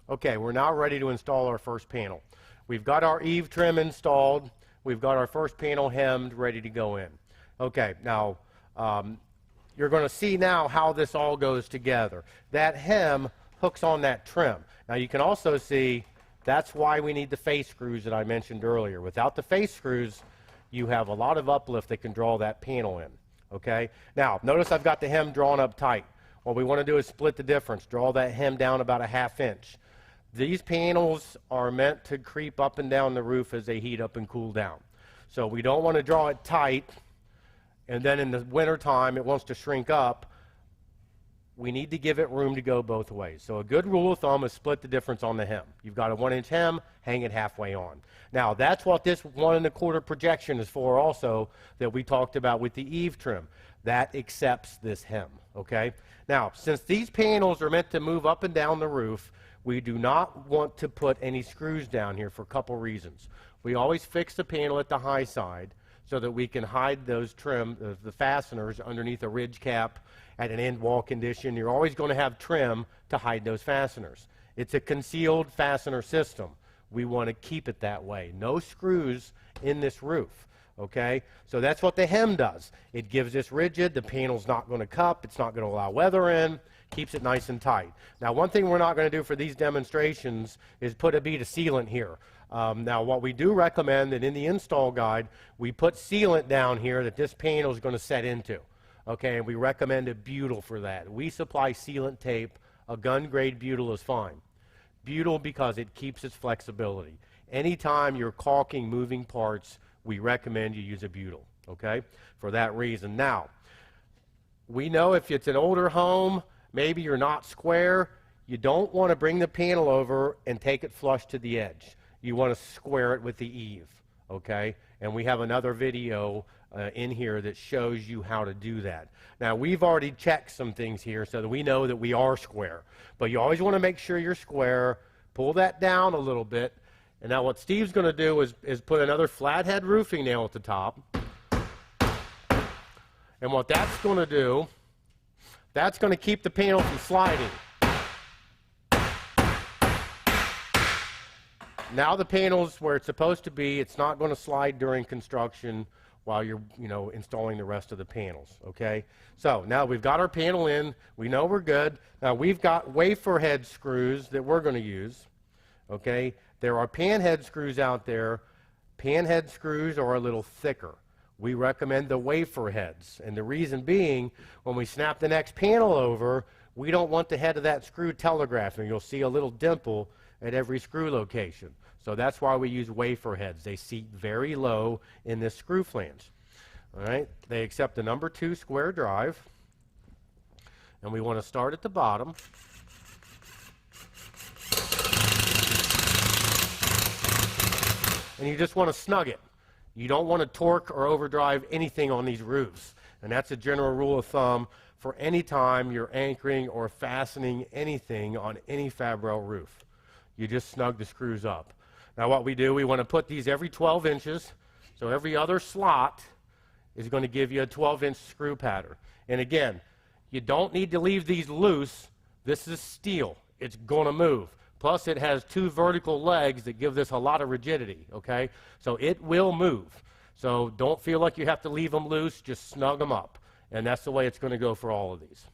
Okay, we're now ready to install our first panel. We've got our eave trim installed. We've got our first panel hemmed, ready to go in. Okay, now you're going to see now how this all goes together. That hem hooks on that trim. Now you can also see that's why we need the face screws that I mentioned earlier. Without the face screws, you have a lot of uplift that can draw that panel in. Okay, now notice I've got the hem drawn up tight. What we want to do is split the difference, draw that hem down about a 1/2 inch. These panels are meant to creep up and down the roof as they heat up and cool down. So we don't want to draw it tight, and then in the winter time it wants to shrink up. We need to give it room to go both ways. So a good rule of thumb is split the difference on the hem. You've got a 1-inch hem, hang it halfway on. Now that's what this 1 1/4 projection is for also, that we talked about with the eave trim. That accepts this hem, okay? Now, since these panels are meant to move up and down the roof, we do not want to put any screws down here for a couple reasons. We always fix the panel at the high side so that we can hide those trim, the fasteners underneath a ridge cap at an end wall condition. You're always going to have trim to hide those fasteners. It's a concealed fastener system. We want to keep it that way. No screws in this roof, okay? So that's what the hem does. It gives this rigid. The panel's not going to cup. It's not going to allow weather in. Keeps it nice and tight. Now, one thing we're not going to do for these demonstrations is put a bead of sealant here. Now, what we do recommend that in the install guide, we put sealant down here that this panel is going to set into. Okay, and we recommend a butyl for that. We supply sealant tape. A gun-grade butyl is fine. Butyl because it keeps its flexibility. Anytime you're caulking moving parts, we recommend you use a butyl, okay, for that reason. Now, we know if it's an older home, maybe you're not square, you don't want to bring the panel over and take it flush to the edge. You want to square it with the eave, okay? And we have another video in here that shows you how to do that. Now, we've already checked some things here so that we know that we are square. But you always want to make sure you're square. Pull that down a little bit. And now what Steve's going to do is put another flathead roofing nail at the top. And what that's going to do, that's going to keep the panel from sliding. Now the panel's where it's supposed to be. It's not going to slide during construction while you're, installing the rest of the panels, okay? So now we've got our panel in. We know we're good. Now we've got wafer head screws that we're going to use, okay? There are pan head screws out there. Pan head screws are a little thicker. We recommend the wafer heads, and the reason being, when we snap the next panel over, we don't want the head of that screw telegraphing. You'll see a little dimple at every screw location. So that's why we use wafer heads. They seat very low in this screw flange. All right, they accept the number 2 square drive, and we want to start at the bottom. And you just want to snug it. You don't want to torque or overdrive anything on these roofs. And that's a general rule of thumb for any time you're anchoring or fastening anything on any Fabrel roof. You just snug the screws up. Now what we do, we want to put these every 12 inches. So every other slot is going to give you a 12-inch screw pattern. And again, you don't need to leave these loose. This is steel. It's going to move. Plus it has 2 vertical legs that give this a lot of rigidity, okay? So it will move. So don't feel like you have to leave them loose. Just snug them up. And that's the way it's going to go for all of these.